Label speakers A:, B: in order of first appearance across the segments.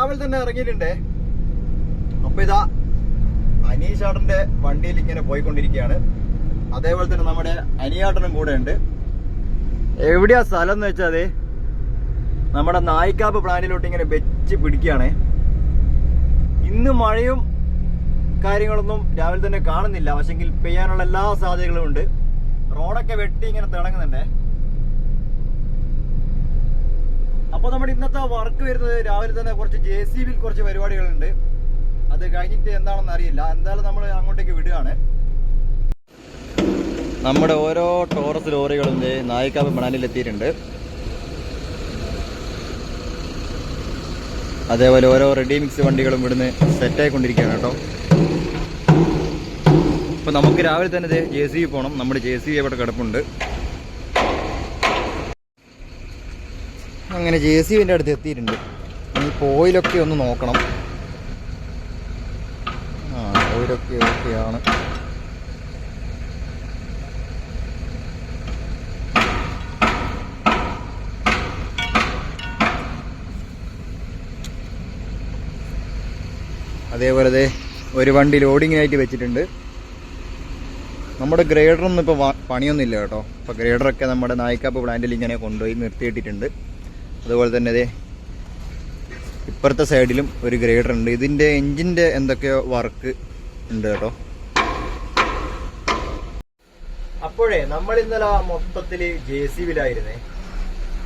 A: രാവിലെ തന്നെ ഇറങ്ങിയിട്ടുണ്ടേ. അപ്പൊ ഇതാ അനീഷാട്ടന്റെ വണ്ടിയിൽ ഇങ്ങനെ പോയിക്കൊണ്ടിരിക്കുകയാണ്. അതേപോലെ തന്നെ നമ്മുടെ അനിയാട്ടനും കൂടെ ഉണ്ട്. എവിടെയാ സ്ഥലം എന്ന് വെച്ചാൽ നമ്മുടെ നായിക്കാപ്പ് പ്ലാന്റിലോട്ട് ഇങ്ങനെ വെച്ച് പിടിക്കുകയാണ്. ഇന്ന് മഴയും കാര്യങ്ങളൊന്നും രാവിലെ തന്നെ കാണുന്നില്ല, പക്ഷെങ്കിൽ പെയ്യാനുള്ള എല്ലാ സാധ്യതകളും ഉണ്ട്. റോഡൊക്കെ വെട്ടി ഇങ്ങനെ തിളങ്ങുന്നുണ്ടേ. അപ്പൊ നമ്മുടെ ഇന്നത്തെ വർക്ക് വരുന്നത് രാവിലെ തന്നെ കുറച്ച് JCB കുറച്ച് പരിപാടികളുണ്ട്. അത് കഴിഞ്ഞിട്ട് എന്താണെന്ന് അറിയില്ല. എന്തായാലും നമ്മൾ അങ്ങോട്ടേക്ക് വിടുകയാണ്. നമ്മുടെ ഓരോ ടോറസ് ലോറികളും നായിക്കാവ് പ്ലാന്റിൽ എത്തിയിട്ടുണ്ട്. അതേപോലെ ഓരോ റെഡി മിക്സ് വണ്ടികളും ഇവിടുന്ന് സെറ്റായിക്കൊണ്ടിരിക്കുകയാണ് കേട്ടോ. അപ്പൊ നമുക്ക് രാവിലെ തന്നെ JCB പോകണം. നമ്മുടെ JCB ഇവിടെ കിടപ്പുണ്ട്. അങ്ങനെ JCBന്റെ അടുത്ത് എത്തിയിട്ടുണ്ട്. ഇനി ഓയിലൊക്കെ ഒന്ന് നോക്കണം. ഓയിലൊക്കെ ഓക്കെയാണ്. അതേപോലെ ഒരു വണ്ടി ലോഡിങ്ങിനായിട്ട് വെച്ചിട്ടുണ്ട്. നമ്മുടെ ഗ്രേഡറൊന്നും ഇപ്പോൾ പണിയൊന്നുമില്ല കേട്ടോ. ഇപ്പോൾ ഗ്രേഡറൊക്കെ നമ്മുടെ നായിക്കാപ്പ് പ്ലാന്റിൽ ഇങ്ങനെ കൊണ്ടുപോയി നിർത്തിയിട്ടിട്ടുണ്ട്. അതുപോലെ തന്നെ ഇപ്പുറത്തെ സൈഡിലും ഒരു ഗ്രേഡർ ഉണ്ട്. ഇതിൻ്റെ എൻജിൻ്റെ എന്തൊക്കെയോ വർക്ക് ഉണ്ട് കേട്ടോ. അപ്പോഴേ നമ്മൾ ഇന്നലെ മൊത്തത്തിൽ JCBയിലായിരുന്നേ.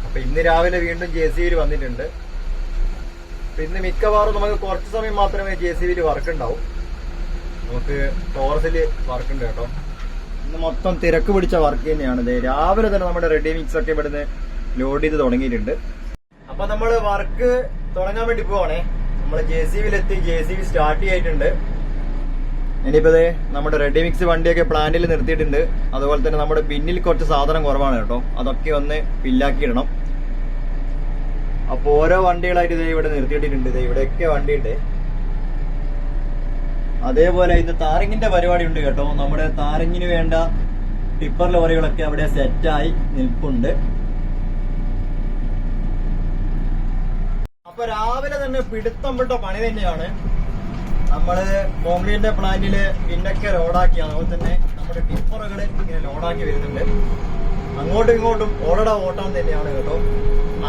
A: അപ്പം ഇന്ന് രാവിലെ വീണ്ടും JCBയിൽ വന്നിട്ടുണ്ട്. ഇന്ന് മിക്കവാറും നമുക്ക് കുറച്ച് സമയം മാത്രമേ JCBയിൽ വർക്ക് ഉണ്ടാവും. നമുക്ക് ടോറസിൽ വർക്ക് ഉണ്ട് കേട്ടോ. ഇന്ന് മൊത്തം തിരക്ക് പിടിച്ച വർക്ക് തന്നെയാണ്. രാവിലെ തന്നെ നമ്മുടെ റെഡി മിക്സ് ഒക്കെ ഇവിടുന്ന് ലോഡ് ചെയ്ത് തുടങ്ങിയിട്ടുണ്ട്. അപ്പൊ നമ്മൾ വർക്ക് തുടങ്ങാൻ വേണ്ടി പോവാണേ. നമ്മൾ JCBയിലെത്തി. JCB സ്റ്റാർട്ട് ചെയ്തിട്ടുണ്ട്. ഇനിയിപ്പോ നമ്മുടെ റെഡി മിക്സ് വണ്ടിയൊക്കെ പ്ലാന്റിൽ നിർത്തിയിട്ടുണ്ട്. അതുപോലെ തന്നെ നമ്മുടെ ബിന്നിൽ കുറച്ച് സാധനം കുറവാണ് കേട്ടോ. അതൊക്കെ ഒന്ന് ഫില്ലാക്കി ഇടണം. അപ്പൊ ഓരോ വണ്ടികളായിട്ട് ഇവിടെ നിർത്തിയിട്ടിട്ടുണ്ട്. ഇവിടെയൊക്കെ വണ്ടിയുണ്ട്. അതേപോലെ ഇത് താരങ്ങിന്റെ പരിപാടി ഉണ്ട് കേട്ടോ. നമ്മുടെ താരങ്ങിന് വേണ്ട ടിപ്പർ ലോറികളൊക്കെ അവിടെ സെറ്റായി നിൽപ്പുണ്ട്. അപ്പൊ രാവിലെ തന്നെ പിടുത്തം വിട്ട പണി തന്നെയാണ്. നമ്മള് കോൺക്രീറ്റിന്റെ പ്ലാന്റില് പിന്നൊക്കെ ലോഡാക്കിയാണ്. അതുപോലെ തന്നെ നമ്മുടെ ടിപ്പറുകൾ ഇങ്ങനെ ലോഡാക്കി വരുന്നുണ്ട്. അങ്ങോട്ടും ഇങ്ങോട്ടും ഓട്ടം തന്നെയാണ് കേട്ടോ.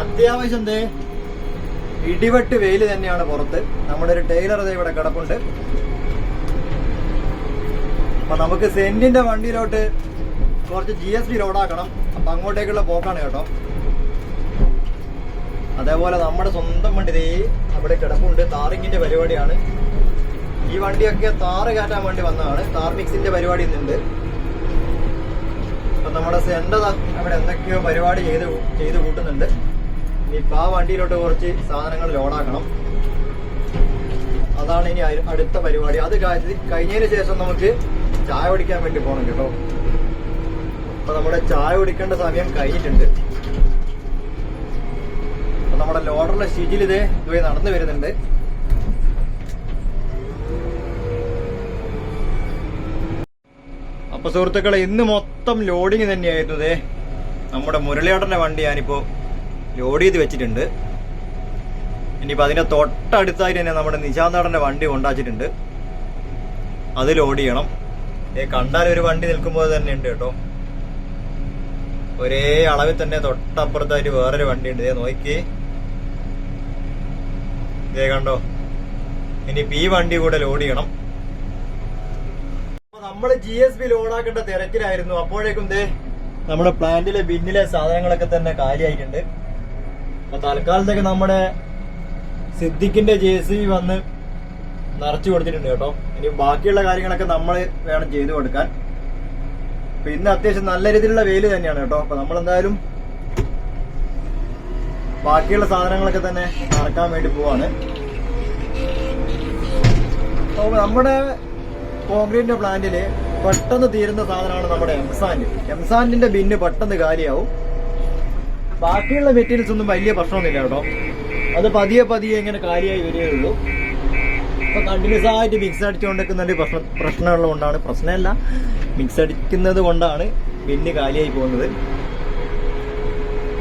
A: അത്യാവശ്യം ഇടിവെട്ട് വെയില് തന്നെയാണ് പുറത്ത്. നമ്മുടെ ഒരു ടൈലർ ഇവിടെ കിടപ്പുണ്ട്. അപ്പൊ നമുക്ക് സെന്റിന്റെ വണ്ടിയിലോട്ട് കുറച്ച് GSB ലോഡാക്കണം. അപ്പൊ അങ്ങോട്ടേക്കുള്ള പോക്കാണ് കേട്ടോ. അതേപോലെ നമ്മുടെ സ്വന്തം വണ്ടി അവിടെ കിടപ്പുണ്ട്. താറിങ്ങിന്റെ പരിപാടിയാണ്. ഈ വണ്ടിയൊക്കെ താറ് കയറ്റാൻ വേണ്ടി വന്നതാണ്. താർ മിക്സിന്റെ പരിപാടി ഇന്നുണ്ട്. അപ്പൊ നമ്മുടെ സെന്റർ അവിടെ എന്തൊക്കെയോ പരിപാടി ചെയ്ത് കൂട്ടുന്നുണ്ട്. ഇനിയിപ്പോ ആ വണ്ടിയിലോട്ട് കുറച്ച് സാധനങ്ങൾ ലോഡാക്കണം. അതാണ് ഇനി അടുത്ത പരിപാടി. അത് കഴിഞ്ഞതിന് ശേഷം നമുക്ക് ചായ കുടിക്കാൻ വേണ്ടി പോകണം കേട്ടോ. അപ്പൊ നമ്മുടെ ചായ കുടിക്കേണ്ട സമയം കഴിഞ്ഞിട്ടുണ്ട്. അപ്പൊ നമ്മുടെ ലോഡറിലെ ഷീറ്റിൽ ഇതുവഴി നടന്നു വരുന്നുണ്ട്. അപ്പൊ സുഹൃത്തുക്കളെ, ഇന്ന് മൊത്തം ലോഡിങ് തന്നെയായിരുന്നു. നമ്മുടെ മുരളിയേട്ടന്റെ വണ്ടി ഞാനിപ്പോ ലോഡ് ചെയ്ത് വെച്ചിട്ടുണ്ട്. ഇനിയിപ്പോ അതിന്റെ തൊട്ടടുത്തായിട്ട് തന്നെ നമ്മുടെ നിശാന്താടന്റെ വണ്ടി കൊണ്ടാച്ചിട്ടുണ്ട്. അത് ലോഡ് ചെയ്യണം. കണ്ടാൽ ഒരു വണ്ടി നിൽക്കുമ്പോൾ തന്നെ ഉണ്ട് കേട്ടോ. ഒരേ അളവിൽ തന്നെ തൊട്ടപ്പുറത്തായിട്ട് വേറൊരു വണ്ടി ഉണ്ട്. നോക്കി കണ്ടോ. ഇനിയിപ്പോ ഈ വണ്ടി കൂടെ ലോഡ് ചെയ്യണം. നമ്മള് GSB ലോഡാക്കേണ്ട തിരക്കിലായിരുന്നു. അപ്പോഴേക്കും നമ്മുടെ പ്ലാന്റിലെ ബിന്നിലെ സാധനങ്ങളൊക്കെ തന്നെ കാലിയായിട്ടുണ്ട്. അപ്പൊ തൽക്കാലത്തേക്ക് നമ്മുടെ സിദ്ദിഖിന്റെ JCB വന്ന് നിറച്ചു കൊടുത്തിട്ടുണ്ട് കേട്ടോ. ഇനി ബാക്കിയുള്ള കാര്യങ്ങളൊക്കെ നമ്മൾ വേണം ചെയ്തു കൊടുക്കാൻ. അപ്പൊ ഇന്ന് അത്യാവശ്യം നല്ല രീതിയിലുള്ള വെയില് തന്നെയാണ് കേട്ടോ. അപ്പൊ നമ്മളെന്തായാലും ബാക്കിയുള്ള സാധനങ്ങളൊക്കെ തന്നെ നടക്കാൻ വേണ്ടി പോവാണ്. അപ്പൊ നമ്മുടെ കോൺക്രീറ്റിന്റെ പ്ലാന്റില് പെട്ടെന്ന് തീരുന്ന സാധനമാണ് നമ്മുടെ എംസാൻഡിന്റെ ബിന്ന് പെട്ടെന്ന് കാലിയാവും. ബാക്കിയുള്ള മെറ്റീരിയൽസ് ഒന്നും വലിയ പ്രശ്നമൊന്നുമില്ല കേട്ടോ. അത് പതിയെ ഇങ്ങനെ കാലിയായി വരികയുള്ളൂ. ഇപ്പൊ കണ്ടിന്യൂസ് ആയിട്ട് മിക്സ് അടിച്ചുകൊണ്ടിരിക്കുന്നതിന്റെ പ്രശ്നമുള്ളത് കൊണ്ടാണ്, പ്രശ്നമല്ല മിക്സ് അടിക്കുന്നത് കൊണ്ടാണ് ബിന്ന് കാലിയായി പോകുന്നത്.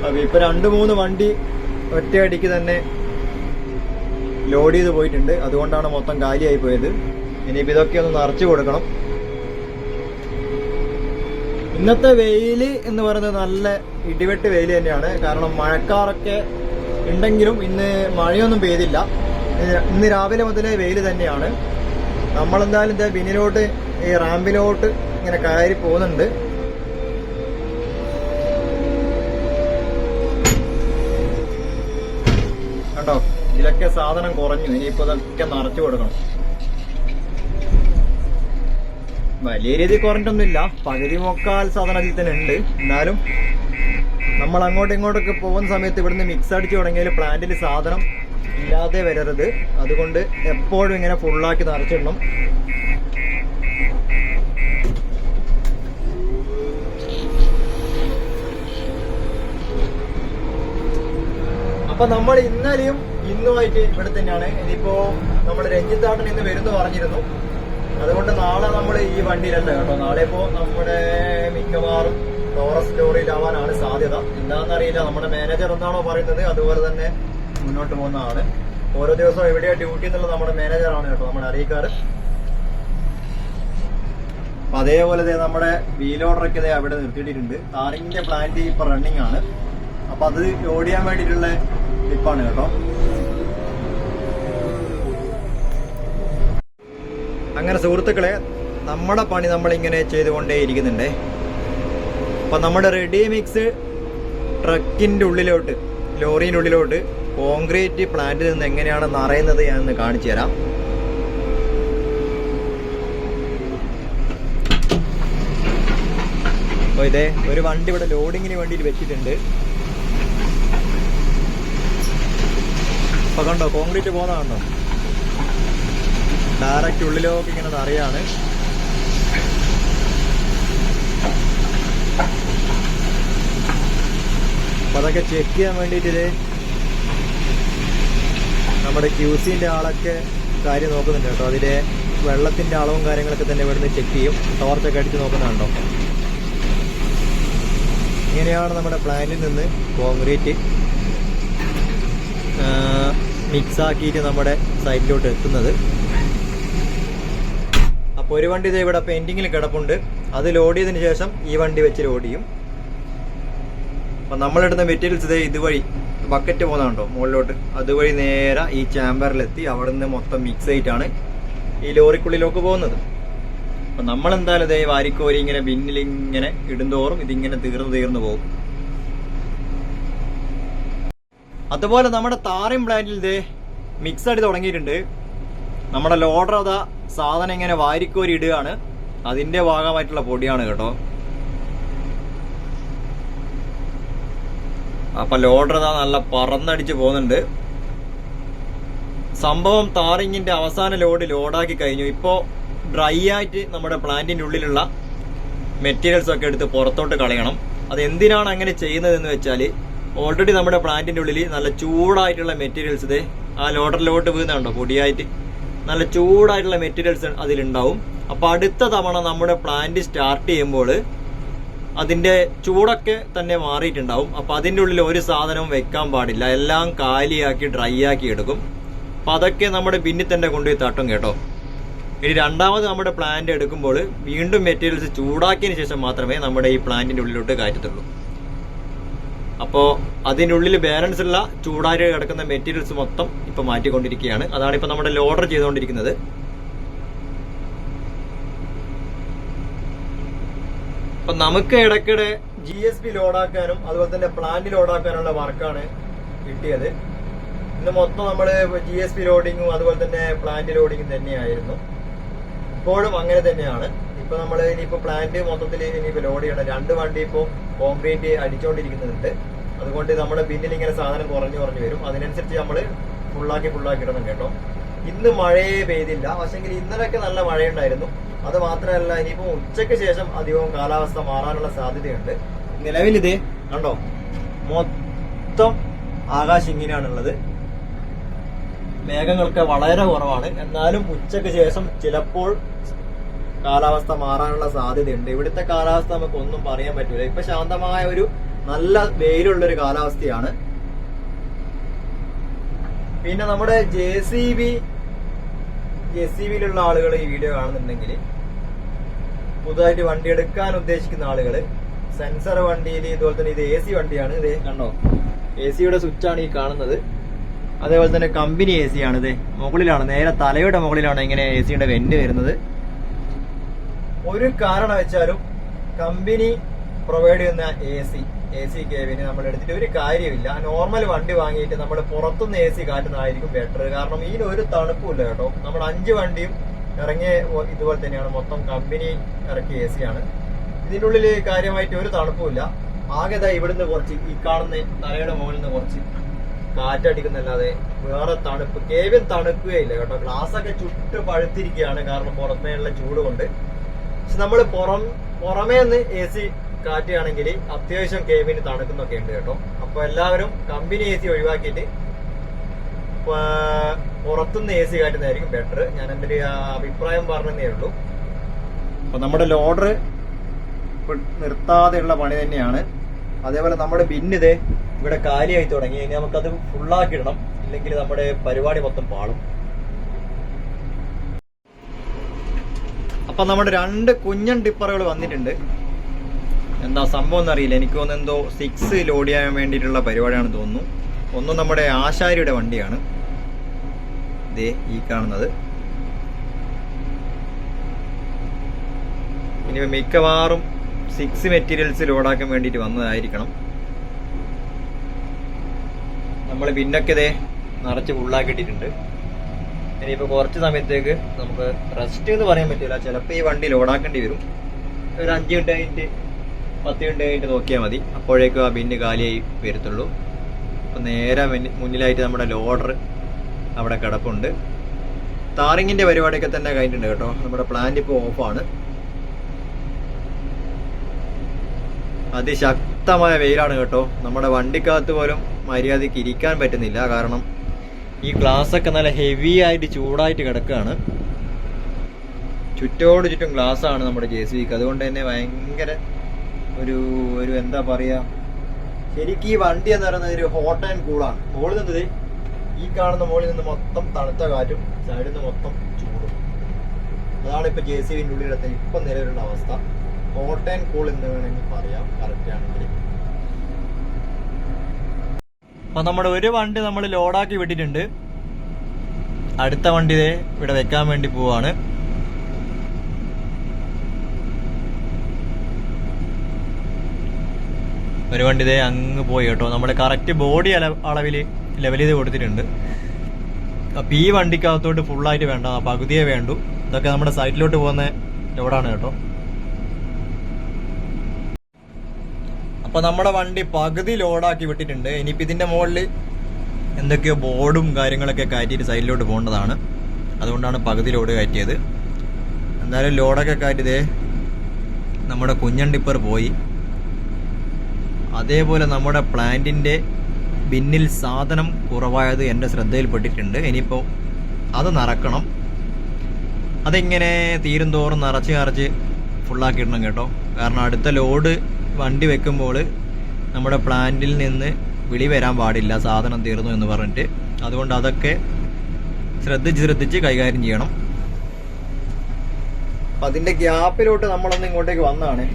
A: അപ്പൊ ഇപ്പൊ 2-3 വണ്ടി ഒറ്റയടിക്ക് തന്നെ ലോഡ് ചെയ്ത് പോയിട്ടുണ്ട്. അതുകൊണ്ടാണ് മൊത്തം കാലിയായി പോയത്. ഇനിയിപ്പോൾ ഇതൊക്കെ ഒന്ന് നിറച്ചു കൊടുക്കണം. ഇന്നത്തെ വെയില് എന്ന് പറയുന്നത് നല്ല ഇടിവെട്ട് വെയിൽ തന്നെയാണ്. കാരണം മഴക്കാറൊക്കെ ഉണ്ടെങ്കിലും ഇന്ന് മഴയൊന്നും പെയ്തില്ല. ഇന്ന് രാവിലെ മുതലേ വെയിൽ തന്നെയാണ്. നമ്മളെന്തായാലും ഇതേ ബിന്നിലോട്ട് ഈ റാമ്പിലോട്ട് ഇങ്ങനെ കയറി പോകുന്നുണ്ട്. കണ്ടോ, ഇതിലൊക്കെ സാധനം കുറഞ്ഞു. ഇനിയിപ്പോ ഇതൊക്കെ നിറച്ചു കൊടുക്കണം. വലിയ രീതിയിൽ കുറഞ്ഞിട്ടൊന്നുമില്ല, പകുതി മുക്കാൽ സാധനം അതിൽ തന്നെ ഉണ്ട്. എന്നാലും നമ്മൾ അങ്ങോട്ടും ഇങ്ങോട്ടൊക്കെ പോകുന്ന സമയത്ത് ഇവിടുന്ന് മിക്സ് അടിച്ചു തുടങ്ങിയാൽ പ്ലാന്റിൽ സാധനം ഇല്ലാതെ വരരുത്. അതുകൊണ്ട് എപ്പോഴും ഇങ്ങനെ ഫുള്ളാക്കി നിറച്ചിടണം. അപ്പൊ നമ്മൾ ഇന്നലെയും ഇന്നുമായിട്ട് ഇവിടെ തന്നെയാണ്. ഇനിയിപ്പോ നമ്മുടെ രഞ്ജിത്താട്ടൻ ഇന്ന് വരുന്നു പറഞ്ഞിരുന്നു. അതുകൊണ്ട് നാളെ നമ്മൾ ഈ വണ്ടിയിലല്ല കേട്ടോ. നാളെ ഇപ്പോ നമ്മുടെ മിക്കവാറും ടോറസ് ലോറിയിലാവാനാണ് സാധ്യത. എന്താണെന്നറിയില്ല. നമ്മുടെ മാനേജർ എന്താണോ പറയുന്നത് അതുപോലെ തന്നെ മുന്നോട്ട് പോകുന്നതാണ്. ഓരോ ദിവസവും എവിടെയാ ഡ്യൂട്ടി എന്നുള്ളത് നമ്മുടെ മാനേജറാണ് കേട്ടോ നമ്മളെ അറിയിക്കാറ്. അപ്പൊ അതേപോലെ നമ്മുടെ വീലോഡറൊക്കെ അവിടെ നിർത്തിയിട്ടുണ്ട്. താറിങ്ങിന്റെ പ്ലാന്റ് ഇപ്പൊ റണ്ണിങ് ആണ്. അപ്പൊ അത് ലോഡ് ചെയ്യാൻ വേണ്ടിയിട്ടുള്ള ടിപ്പാണ് കേട്ടോ. അങ്ങനെ സുഹൃത്തുക്കളെ, നമ്മുടെ പണി നമ്മളിങ്ങനെ ചെയ്തുകൊണ്ടേ ഇരിക്കുന്നുണ്ടേ. അപ്പൊ നമ്മുടെ റെഡി മിക്സ് ട്രക്കിന്റെ ഉള്ളിലോട്ട്, ലോറിന്റെ ഉള്ളിലോട്ട് കോൺക്രീറ്റ് പ്ലാന്റിൽ നിന്ന് എങ്ങനെയാണ് നിറയുന്നത് ഞാനൊന്ന് കാണിച്ചു തരാം. അപ്പൊ ഇതേ ഒരു വണ്ടി ഇവിടെ ലോഡിങ്ങിന് വേണ്ടിയിട്ട് വെച്ചിട്ടുണ്ട്. അപ്പൊ കണ്ടോ, കോൺക്രീറ്റ് പോകുന്ന കണ്ടോ, ഡയറക്റ്റ് ഉള്ളിലേക്ക് ഇങ്ങനെ നിറയാണ്. അപ്പൊ അതൊക്കെ ചെക്ക് ചെയ്യാൻ വേണ്ടിയിട്ട് ഇത് നമ്മുടെ ക്യൂസിന്റെ ആളൊക്കെ കാര്യം നോക്കുന്നുണ്ട് കേട്ടോ. അതിലെ വെള്ളത്തിന്റെ അളവും കാര്യങ്ങളൊക്കെ തന്നെ ഇവിടുന്ന് ചെക്ക് ചെയ്യും. ടോർച്ചൊക്കെ അടിച്ച് നോക്കുന്നുണ്ടോ. ഇങ്ങനെയാണ് നമ്മുടെ പ്ലാന്റിൽ നിന്ന് കോൺക്രീറ്റ് മിക്സ് ആക്കിയിട്ട് നമ്മുടെ സൈറ്റിലോട്ട് എത്തുന്നത്. അപ്പോൾ ഒരു വണ്ടി ഇത് ഇവിടെ പെയിന്റിങ്ങിൽ കിടപ്പുണ്ട്. അത് ലോഡ് ചെയ്തതിന് ശേഷം ഈ വണ്ടി വെച്ച് ലോഡ് ചെയ്യും. അപ്പം നമ്മളിടുന്ന മെറ്റീരിയൽസ് ഇത് ഇതുവഴി ബക്കറ്റ് പോകുന്നുണ്ടോ മുകളിലോട്ട്, അതുവഴി നേരെ ഈ ചാമ്പറിലെത്തി അവിടെ നിന്ന് മൊത്തം മിക്സ് ആയിട്ടാണ് ഈ ലോറിക്കുള്ളിലേക്ക് പോകുന്നത്. അപ്പം നമ്മളെന്തായാലും ഇതേ വാരിക്കോരി ഇങ്ങനെ ബിന്നിലിങ്ങനെ ഇടുന്തോറും ഇതിങ്ങനെ തീർന്നു പോകും. അതുപോലെ നമ്മുടെ താറിം പ്ലാന്റിൽ ഇതേ മിക്സ് അടി തുടങ്ങിയിട്ടുണ്ട്. നമ്മുടെ ലോഡർ അതാ സാധനം ഇങ്ങനെ വാരിക്കോരി ഇടുകയാണ്. അതിന്റെ ഭാഗമായിട്ടുള്ള പൊടിയാണ് കേട്ടോ. അപ്പൊ ലോഡർ അതാ നല്ല പറന്നടിച്ച് പോകുന്നുണ്ട്. സംഭവം താറിങ്ങിന്റെ അവസാന ലോഡാക്കി കഴിഞ്ഞു. ഇപ്പോ ഡ്രൈ ആയിട്ട് നമ്മുടെ പ്ലാന്റിന്റെ ഉള്ളിലുള്ള മെറ്റീരിയൽസ് ഒക്കെ എടുത്ത് പുറത്തോട്ട് കളയണം. അത് എന്തിനാണ് അങ്ങനെ ചെയ്യുന്നതെന്ന് വെച്ചാൽ, ഓൾറെഡി നമ്മുടെ പ്ലാന്റിന്റെ ഉള്ളിൽ നല്ല ചൂടായിട്ടുള്ള മെറ്റീരിയൽസ് ഇത് ആ ലോഡറിലോട്ട് വീഴുന്നുണ്ടോ, പൊടിയായിട്ട് നല്ല ചൂടായിട്ടുള്ള മെറ്റീരിയൽസ് അതിലുണ്ടാവും. അപ്പൊ അടുത്ത തവണ നമ്മുടെ പ്ലാന്റ് സ്റ്റാർട്ട് ചെയ്യുമ്പോൾ അതിന്റെ ചൂടൊക്കെ തന്നെ മാറിയിട്ടുണ്ടാവും. അപ്പൊ അതിന്റെ ഉള്ളിൽ ഒരു സാധനവും വെക്കാൻ പാടില്ല. എല്ലാം കാലിയാക്കി ഡ്രൈ ആക്കി എടുക്കും. അപ്പൊ അതൊക്കെ നമ്മുടെ ബിന്നിൽ തന്നെ കൊണ്ടുപോയി തട്ടും കേട്ടോ. ഇനി രണ്ടാമത് നമ്മുടെ പ്ലാന്റ് എടുക്കുമ്പോൾ വീണ്ടും മെറ്റീരിയൽസ് ചൂടാക്കിയതിന് ശേഷം മാത്രമേ നമ്മുടെ ഈ പ്ലാന്റിന്റെ ഉള്ളിലോട്ട് കയറ്റത്തുള്ളൂ. അപ്പോൾ അതിൻ്റെ ഉള്ളിൽ ബാലൻസ് ഉള്ള ചൂടായിട്ട് കിടക്കുന്ന മെറ്റീരിയൽസ് മൊത്തം ഇപ്പൊ മാറ്റിക്കൊണ്ടിരിക്കുകയാണ്. അതാണ് ഇപ്പൊ നമ്മുടെ ലോഡർ ചെയ്തുകൊണ്ടിരിക്കുന്നത്. അപ്പൊ നമുക്ക് ഇടയ്ക്കിടെ GSP ലോഡാക്കാനും അതുപോലെ തന്നെ പ്ലാന്റ് ലോഡാക്കാനുള്ള വർക്കാണ് കിട്ടിയത്. ഇന്ന് മൊത്തം നമ്മള് GSP ലോഡിങ്ങും അതുപോലെ തന്നെ പ്ലാന്റ് ലോഡിങ്ങും തന്നെയായിരുന്നു. ഇപ്പോഴും അങ്ങനെ തന്നെയാണ്. ഇപ്പൊ നമ്മൾ ഇനിയിപ്പോ പ്ലാന്റ് മൊത്തത്തിൽ ഇനിയിപ്പോ ലോഡ് ചെയ്യണം. 2 വണ്ടി ഇപ്പോ കോൺക്രീറ്റ് അടിച്ചുകൊണ്ടിരിക്കുന്നുണ്ട്. അതുകൊണ്ട് നമ്മുടെ ബിന്നിൽ ഇങ്ങനെ സാധനം കുറഞ്ഞു വരും. അതിനനുസരിച്ച് നമ്മൾ ഫുള്ളാക്കി ഇടണം കേട്ടോ. ഇന്ന് മഴയെ പെയ്തില്ല, പക്ഷെങ്കിൽ ഇന്നലെയൊക്കെ നല്ല മഴയുണ്ടായിരുന്നു. അത് മാത്രമല്ല, ഇനിയിപ്പോ ഉച്ചയ്ക്ക് ശേഷം അധികവും കാലാവസ്ഥ മാറാനുള്ള സാധ്യതയുണ്ട്. നിലവിൽ ഇതേ കണ്ടോ, മൊത്തം ആകാശം ഇങ്ങനെയാണുള്ളത്. മേഘങ്ങൾക്ക് വളരെ കുറവാണ്. എന്നാലും ഉച്ചയ്ക്ക് ശേഷം ചിലപ്പോൾ കാലാവസ്ഥ മാറാനുള്ള സാധ്യതയുണ്ട്. ഇവിടുത്തെ കാലാവസ്ഥ നമുക്ക് ഒന്നും പറയാൻ പറ്റൂല. ഇപ്പൊ ശാന്തമായ ഒരു നല്ല വെയിലുള്ളൊരു കാലാവസ്ഥയാണ്. പിന്നെ നമ്മുടെ ജെ സി ബിയിലുള്ള ആളുകൾ ഈ വീഡിയോ കാണുന്നുണ്ടെങ്കിൽ, പുതുതായിട്ട് വണ്ടി എടുക്കാൻ ഉദ്ദേശിക്കുന്ന ആളുകൾ, സെൻസർ വണ്ടിയിൽ, ഇതുപോലെ തന്നെ ഇത് AC വണ്ടിയാണ്. ഇത് കണ്ടോ, AC-യുടെ സ്വിച്ചാണ് ഈ കാണുന്നത്. അതേപോലെ തന്നെ കമ്പനി AC ആണ്. ഇത് മുകളിലാണ്, നേരെ തലയുടെ മുകളിലാണ് ഇങ്ങനെ AC-യുടെ വെന്റ് വരുന്നത്. ഒരു കാരണം വെച്ചാലും കമ്പനി പ്രൊവൈഡ് ചെയ്യുന്ന AC കേബിന് നമ്മൾ എടുത്തിട്ട് ഒരു കാര്യമില്ല. നോർമൽ വണ്ടി വാങ്ങിയിട്ട് നമ്മൾ പുറത്തുനിന്ന് AC കാറ്റുന്നതായിരിക്കും ബെറ്റർ. കാരണം ഇതിന് ഒരു തണുപ്പില്ല കേട്ടോ. നമ്മൾ 5 വണ്ടിയും ഇറങ്ങിയ ഇതുപോലെ തന്നെയാണ്, മൊത്തം കമ്പനി ഇറക്കിയ AC ആണ്. ഇതിൻ്റെ ഉള്ളിൽ കാര്യമായിട്ട് ഒരു തണുപ്പില്ല. ആകെ ഇവിടുന്ന് കുറച്ച് ഈ കാണുന്ന തലയുടെ മുകളിൽ നിന്ന് കുറച്ച് കാറ്റടിക്കുന്നല്ലാതെ വേറെ തണുപ്പ്, കേബിൻ തണുക്കുകയില്ല കേട്ടോ. ഗ്ലാസ് ഒക്കെ ചുട്ട് പഴുത്തിരിക്കുകയാണ്, കാരണം പുറമേയുള്ള ചൂട് കൊണ്ട്. പക്ഷെ നമ്മൾ പുറമേ നിന്ന് AC കാറ്റുകയാണെങ്കിൽ അത്യാവശ്യം കേബിന് തണുക്കുന്നൊക്കെ ഉണ്ട് കേട്ടോ. അപ്പൊ എല്ലാവരും കമ്പനി AC ഒഴിവാക്കിയിട്ട് പുറത്തുനിന്ന് AC കാറ്റുന്നതായിരിക്കും ബെറ്റർ. ഞാൻ എൻ്റെ ഒരു അഭിപ്രായം പറഞ്ഞതേ ഉള്ളൂ. അപ്പൊ നമ്മുടെ ലോഡർ നിർത്താതെയുള്ള പണി തന്നെയാണ്. അതേപോലെ നമ്മുടെ ബിന്നിത് ഇവിടെ കാലിയായി തുടങ്ങി. ഇനി നമുക്കത് ഫുള്ളാക്കി ഇടണം, ഇല്ലെങ്കിൽ നമ്മുടെ പരിപാടി മൊത്തം പാളും. അപ്പൊ നമ്മുടെ 2 കുഞ്ഞൻ ടിപ്പറുകൾ വന്നിട്ടുണ്ട്. എന്താ സംഭവം എന്നറിയില്ല. എനിക്ക് തോന്നുന്നു എന്തോ 6 ലോഡ് ചെയ്യാൻ വേണ്ടിയിട്ടുള്ള പരിപാടിയാണെന്ന് തോന്നുന്നു. ഒന്നും നമ്മുടെ ആശാരിയുടെ വണ്ടിയാണ്, ഇതേ ഈ കാണുന്നത്. ഇനി മിക്കവാറും 6 മെറ്റീരിയൽസ് ലോഡാക്കാൻ വേണ്ടിയിട്ട് വന്നതായിരിക്കണം. നമ്മൾ പിന്നൊക്കെ ഇതേ നിറച്ച് ഫുള്ളാക്കിയിട്ടിട്ടുണ്ട്. ഇനിയിപ്പോൾ കുറച്ച് സമയത്തേക്ക് നമുക്ക് റെസ്റ്റ് എന്ന് പറയാൻ പറ്റില്ല. ചിലപ്പോൾ ഈ വണ്ടി ലോഡാക്കേണ്ടി വരും. ഒരു 5 മിനിറ്റ് കഴിഞ്ഞിട്ട് 10 മിനിറ്റ് കഴിഞ്ഞിട്ട് നോക്കിയാൽ മതി. അപ്പോഴേക്കും ആ ബിന്ന് കാലിയായി വരത്തുള്ളൂ. അപ്പം നേരെ മുന്നിലായിട്ട് നമ്മുടെ ലോഡർ അവിടെ കിടപ്പുണ്ട്. താറിങ്ങിൻ്റെ പരിപാടിയൊക്കെ തന്നെ കഴിഞ്ഞിട്ടുണ്ട് കേട്ടോ. നമ്മുടെ പ്ലാന്റ് ഇപ്പോൾ ഓഫാണ്. അതിശക്തമായ വെയിലാണ് കേട്ടോ. നമ്മുടെ വണ്ടിക്കകത്ത് പോലും മര്യാദയ്ക്ക് ഇരിക്കാൻ പറ്റുന്നില്ല. കാരണം ഈ ഗ്ലാസ്സൊക്കെ നല്ല ഹെവി ആയിട്ട് ചൂടായിട്ട് കിടക്കുകയാണ്. ചുറ്റോട് ചുറ്റും ഗ്ലാസ്സാണ് നമ്മുടെ JCBക്ക്. അതുകൊണ്ട് തന്നെ ഭയങ്കര ഒരു എന്താ പറയുക, ശരിക്കും ഈ വണ്ടി എന്ന് പറയുന്നത് ഒരു ഹോട്ട് ആൻഡ് കൂളാണ്. മുകളിൽ നിന്നത് ഈ കാണുന്ന മുകളിൽ നിന്ന് മൊത്തം തണുത്ത കാറ്റും സൈഡിൽ നിന്ന് മൊത്തം ചൂടും. അതാണ് ഇപ്പൊ JCBന്റെ ഉള്ളിലത്തെ ഇപ്പം നിലവിലുള്ള അവസ്ഥ. ഹോട്ട് ആൻഡ് കൂൾ എന്ന് വേണമെങ്കിൽ പറയാം കറക്റ്റ് ആണെങ്കിൽ. അപ്പൊ നമ്മുടെ ഒരു വണ്ടി നമ്മൾ ലോഡാക്കി വിട്ടിട്ടുണ്ട്. അടുത്ത വണ്ടി ഇവിടെ വെക്കാൻ വേണ്ടി പോവാണ്. ഒരു വണ്ടി അങ്ങ് പോയി കേട്ടോ. നമ്മൾ കറക്റ്റ് ബോഡി അളവിൽ ലെവൽ ചെയ്ത് കൊടുത്തിട്ടുണ്ട്. അപ്പം ഈ വണ്ടിക്കകത്തോട്ട് ഫുള്ളായിട്ട് വേണ്ട, പകുതിയേ വേണ്ടു. ഇതൊക്കെ നമ്മുടെ സൈറ്റിലോട്ട് പോകുന്ന ലോഡാണ് കേട്ടോ. അപ്പോൾ നമ്മുടെ വണ്ടി പകുതി ലോഡാക്കി വിട്ടിട്ടുണ്ട്. ഇനിയിപ്പോൾ ഇതിൻ്റെ മുകളിൽ എന്തൊക്കെയോ ബോർഡും കാര്യങ്ങളൊക്കെ കയറ്റിയിട്ട് സൈഡിലോട്ട് പോകേണ്ടതാണ്. അതുകൊണ്ടാണ് പകുതി ലോഡ് കയറ്റിയത്. എന്തായാലും ലോഡൊക്കെ കയറ്റിയതേ നമ്മുടെ കുഞ്ഞൻ ടിപ്പർ പോയി. അതേപോലെ നമ്മുടെ പ്ലാന്റിൻ്റെ ബിന്നിൽ സാധനം കുറവായത് എൻ്റെ ശ്രദ്ധയിൽപ്പെട്ടിട്ടുണ്ട്. ഇനിയിപ്പോൾ അത് നിറക്കണം. അതിങ്ങനെ തീരും തോറും നിറച്ച് ഫുള്ളാക്കിയിടണം കേട്ടോ. കാരണം അടുത്ത ലോഡ് വണ്ടി വെക്കുമ്പോൾ നമ്മുടെ പ്ലാന്റിൽ നിന്ന് വിളി വരാൻ പാടില്ല, സാധനം തീർന്നു എന്ന് പറഞ്ഞിട്ട്. അതുകൊണ്ട് അതൊക്കെ ശ്രദ്ധിച്ച് കൈകാര്യം ചെയ്യണം. അപ്പം അതിൻ്റെ ഗ്യാപ്പിലോട്ട് നമ്മളൊന്ന് ഇങ്ങോട്ടേക്ക് വന്നതാണ്.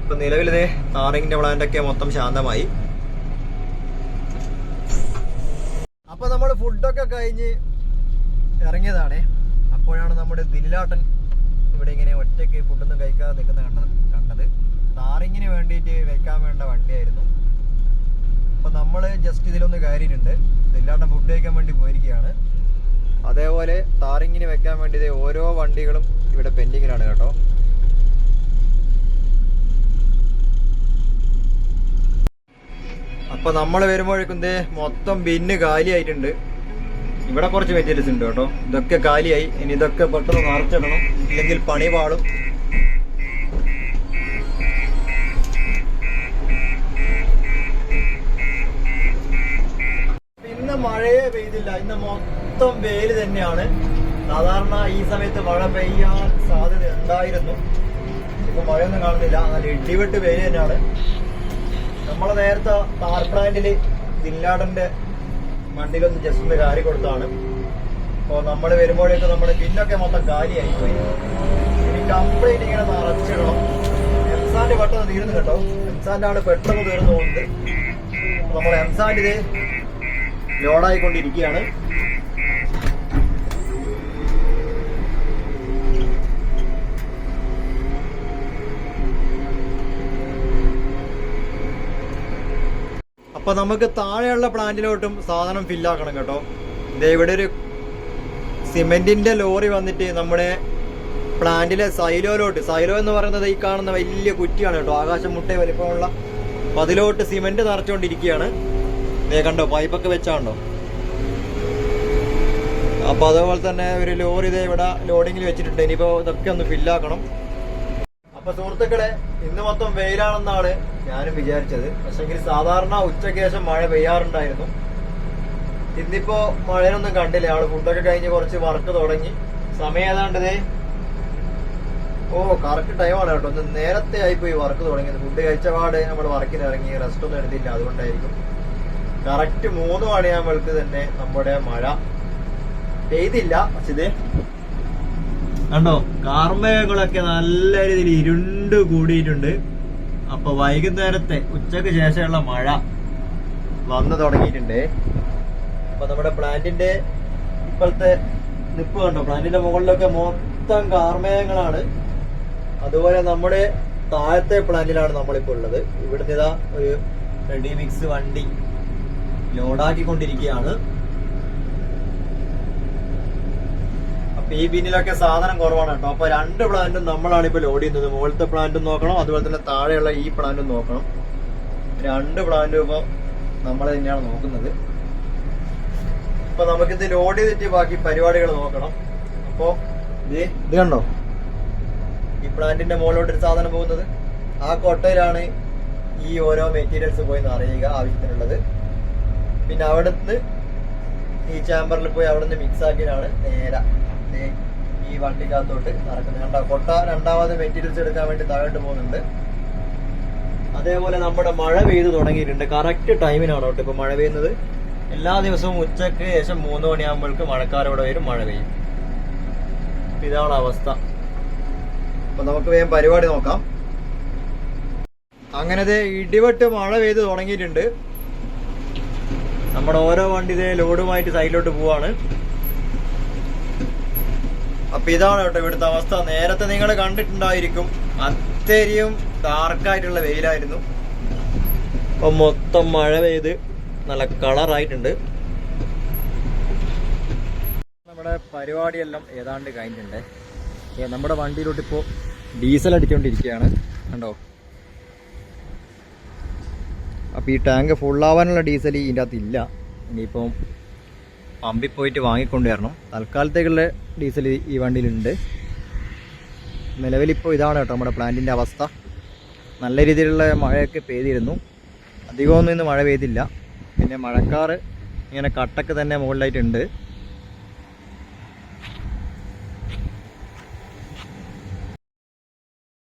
A: ഇപ്പം നിലവിലിതേ താറിങ്ങിൻ്റെ പ്ലാന്റൊക്കെ മൊത്തം ശാന്തമായി. അപ്പം നമ്മൾ ഫുഡൊക്കെ കഴിഞ്ഞ് ഇറങ്ങിയതാണ്. അപ്പോഴാണ് നമ്മുടെ ദില്ലാട്ടൻ ഇവിടെ ഇങ്ങനെ ഒറ്റയ്ക്ക് ഫുഡൊന്നും കഴിക്കാതെ നിൽക്കുന്ന കണ്ടത്. താറിങ്ങിന് വേണ്ടിയിട്ട് വെക്കാൻ വേണ്ട വണ്ടിയായിരുന്നു. അപ്പം നമ്മൾ ജസ്റ്റ് ഇതിലൊന്ന് കയറിയിട്ടുണ്ട്. ദില്ലാട്ടൻ ഫുഡ് കഴിക്കാൻ വേണ്ടി പോയിരിക്കുകയാണ്. അതേപോലെ താറിങ്ങിന് വെക്കാൻ വേണ്ടി ഓരോ വണ്ടികളും ഇവിടെ പെൻഡിങ്ങിലാണ് കേട്ടോ. അപ്പോൾ നമ്മൾ വരുമ്പോഴേക്കും മൊത്തം ബിന്ന് കാലിയായിട്ടുണ്ട്. ഇവിടെ കുറച്ച് മെറ്റീരിയൽസ് ഉണ്ട് കേട്ടോ. ഇതൊക്കെ കാലിയായി. ഇനി ഇതൊക്കെ പെട്ടെന്ന് നിറച്ചിടണം, ഇല്ലെങ്കിൽ പണി പാടും. ഇന്ന് മഴയെ പെയ്തില്ല. ഇന്ന് മൊത്തം വെയിൽ തന്നെയാണ്. സാധാരണ ഈ സമയത്ത് മഴ പെയ്യാൻ സാധ്യത ഉണ്ടായിരുന്നു. ഇപ്പൊ മഴയൊന്നും കാണുന്നില്ല. നല്ല ഇടിവെട്ട് വെയിൽ തന്നെയാണ്. നമ്മളെ നേരത്തെ താർ പ്ലാന്റിൽ ദില്ലാടന്റെ വണ്ടിയിലൊന്ന് ജസ്റ്റ് ഒന്ന് കാരി കൊടുത്താണ്. അപ്പോൾ നമ്മൾ വരുമ്പോഴേക്കും നമ്മുടെ പിന്നൊക്കെ മൊത്തം കാലിയായി പോയി. ഇനി കംപ്ലീറ്റ് ഇങ്ങനെ നിറച്ചിടണം. എംസാൻഡ് പെട്ടെന്ന് തീർന്നു കേട്ടോ. എംസാൻഡാണ് പെട്ടെന്ന് തീർന്നു പോകുന്നത്. നമ്മൾ എംസാൻഡ് ഇത് ലോഡായിക്കൊണ്ടിരിക്കുകയാണ്. അപ്പൊ നമുക്ക് താഴെയുള്ള പ്ലാന്റിലോട്ടും സാധനം ഫില്ലാക്കണം കേട്ടോ. ഇതേ ഇവിടെ ഒരു സിമെന്റിന്റെ ലോറി വന്നിട്ട് നമ്മുടെ പ്ലാന്റിലെ സൈലോയിലോട്ട്, സൈലോ എന്ന് പറയുന്നത് ഈ കാണുന്ന വലിയ കുറ്റിയാണ് കേട്ടോ, ആകാശം മുട്ടേ വലിപ്പമുള്ള. അപ്പൊ അതിലോട്ട് സിമെന്റ് നിറച്ചുകൊണ്ടിരിക്കുകയാണ്. ഇതേ കണ്ടോ, പൈപ്പൊക്കെ വെച്ചാണ്ടോ. അപ്പൊ അതേപോലെ തന്നെ ഒരു ലോറി ഇതേ ഇവിടെ ലോഡിങ്ങിൽ വെച്ചിട്ടുണ്ട്. ഇനിയിപ്പോ ഇതൊക്കെ ഒന്ന് ഫില്ലാക്കണം. അപ്പൊ സുഹൃത്തുക്കളെ, ഇന്ന് മൊത്തം വെയിലാണെന്നാണ് ഞാനും വിചാരിച്ചത്. പക്ഷെങ്കിൽ സാധാരണ ഉച്ചയ്ക്ക് ശേഷം മഴ പെയ്യാറുണ്ടായിരുന്നു. ഇന്നിപ്പോ മഴയൊന്നും കണ്ടില്ല. ആള് ഫുഡൊക്കെ കഴിഞ്ഞ് കുറച്ച് വർക്ക് തുടങ്ങി. സമയം ഏതാണ്ടതേ കറക്റ്റ് ടൈമാണ് കേട്ടോ. ഒന്ന് നേരത്തെ ആയിപ്പോയി വർക്ക് തുടങ്ങിയത്. ഫുഡ് കഴിച്ച പാടെ നമ്മൾ വർക്കിന് ഇറങ്ങി, റെസ്റ്റ് ഒന്നും എടുത്തില്ല. അതുകൊണ്ടായിരിക്കും. കറക്റ്റ് 3 മണിയാകുമ്പോഴേക്ക് തന്നെ നമ്മുടെ മഴ പെയ്തില്ല. പക്ഷെ ഇതേ കണ്ടോ, കാർമേഘങ്ങളൊക്കെ നല്ല രീതിയിൽ ഇരുണ്ട് കൂടിയിട്ടുണ്ട്. അപ്പൊ വൈകുന്നേരത്തെ ഉച്ചക്ക് ശേഷമുള്ള മഴ വന്നു തുടങ്ങിയിട്ടുണ്ട്. അപ്പൊ നമ്മുടെ പ്ലാന്റിന്റെ ഇപ്പോഴത്തെ നിപ്പ് കണ്ടോ, പ്ലാന്റിന്റെ മുകളിലൊക്കെ മൊത്തം കാർമേഘങ്ങളാണ്. അതുപോലെ നമ്മുടെ താഴത്തെ പ്ലാന്റിലാണ് നമ്മളിപ്പോ ഉള്ളത്. ഇവിടുന്ന് ഇതാ ഒരു റെഡി മിക്സ് വണ്ടി ലോഡാക്കിക്കൊണ്ടിരിക്കുകയാണ്. ഈ ബിന്നിലൊക്കെ സാധനം കുറവാണ് കേട്ടോ. അപ്പൊ 2 പ്ലാന്റും നമ്മളാണ് ഇപ്പൊ ലോഡ് ചെയ്യുന്നത്. മുകളിലത്തെ പ്ലാന്റും നോക്കണം, അതുപോലെ തന്നെ താഴെയുള്ള ഈ പ്ലാന്റും നോക്കണം. 2 പ്ലാന്റും ഇപ്പൊ നമ്മൾ തന്നെയാണ് നോക്കുന്നത്. അപ്പൊ നമുക്കിത് ലോഡ് ചെയ്തിട്ട് ബാക്കി പരിപാടികൾ നോക്കണം. അപ്പൊ ഇത് കണ്ടോ, ഈ പ്ലാന്റിന്റെ മുകളിലോട്ട് ഒരു സാധനം പോകുന്നത്. ആ കൊട്ടയിലാണ് ഈ ഓരോ മെറ്റീരിയൽസ് പോയി അറിയുക ആവശ്യത്തിനുള്ളത്. പിന്നെ അവിടുന്ന് ഈ ചാമ്പറിൽ പോയി അവിടുന്ന് മിക്സ് ആക്കിയാണ് നേരെ ഈ വണ്ടിക്കകത്തോട്ട് നടക്കുന്നത്. കണ്ടോ, കൊട്ട രണ്ടാമത് മെറ്റീരിയൽസ് എടുക്കാൻ വേണ്ടി താഴോട്ട് പോകുന്നുണ്ട്. അതേപോലെ നമ്മുടെ മഴ പെയ്ത് തുടങ്ങിയിട്ടുണ്ട്. കറക്റ്റ് ടൈമിനാണ് കേട്ടോ ഇപ്പൊ മഴ പെയ്യുന്നത്. എല്ലാ ദിവസവും ഉച്ചക്ക് ശേഷം 3 മണിയാകുമ്പോഴേക്ക് മഴക്കാരോടെ വരും, മഴ പെയ്യും. ഇതാണ് അവസ്ഥ. അപ്പൊ നമുക്ക് വേഗം പരിപാടി നോക്കാം. അങ്ങനത്തെ ഇടിവെട്ട് മഴ പെയ്ത് തുടങ്ങിയിട്ടുണ്ട്. നമ്മുടെ ഓരോ വണ്ടി ഇതേ ലോഡുമായിട്ട് സൈഡിലോട്ട് പോവാണ്. അപ്പൊ ഇതാണ് കേട്ടോ ഇവിടുത്തെ അവസ്ഥ. നേരത്തെ നിങ്ങൾ കണ്ടിട്ടുണ്ടായിരിക്കും, അത്രയും ഡാർക്കായിട്ടുള്ള വെയിലായിരുന്നു. അപ്പൊ മൊത്തം മഴ പെയ്ത് നല്ല കളറായിട്ടുണ്ട്. നമ്മുടെ പരിപാടിയെല്ലാം ഏതാണ്ട് കഴിഞ്ഞിട്ടുണ്ട്. നമ്മുടെ വണ്ടിയിലോട്ട് ഇപ്പോൾ ഡീസൽ അടിച്ചുകൊണ്ടിരിക്കുകയാണ്. കണ്ടോ, അപ്പൊ ഈ ടാങ്ക് ഫുള്ളാവാനുള്ള ഡീസൽ ഇതിൻ്റെ അകത്ത് ഇല്ല. ഇനിയിപ്പം പമ്പിൽ പോയിട്ട് വാങ്ങിക്കൊണ്ട് വരണം. തൽക്കാലത്തേക്കുള്ള ഡീസൽ ഈ വണ്ടിയിലുണ്ട്. നിലവിലിപ്പോൾ ഇതാണ് കേട്ടോ നമ്മുടെ പ്ലാന്റിൻ്റെ അവസ്ഥ. നല്ല രീതിയിലുള്ള മഴയൊക്കെ പെയ്തിരുന്നു. അധികമൊന്നും ഇന്ന് മഴ പെയ്തില്ല. പിന്നെ മഴക്കാറ് ഇങ്ങനെ കട്ടക്ക് തന്നെ മുകളിലായിട്ടുണ്ട്.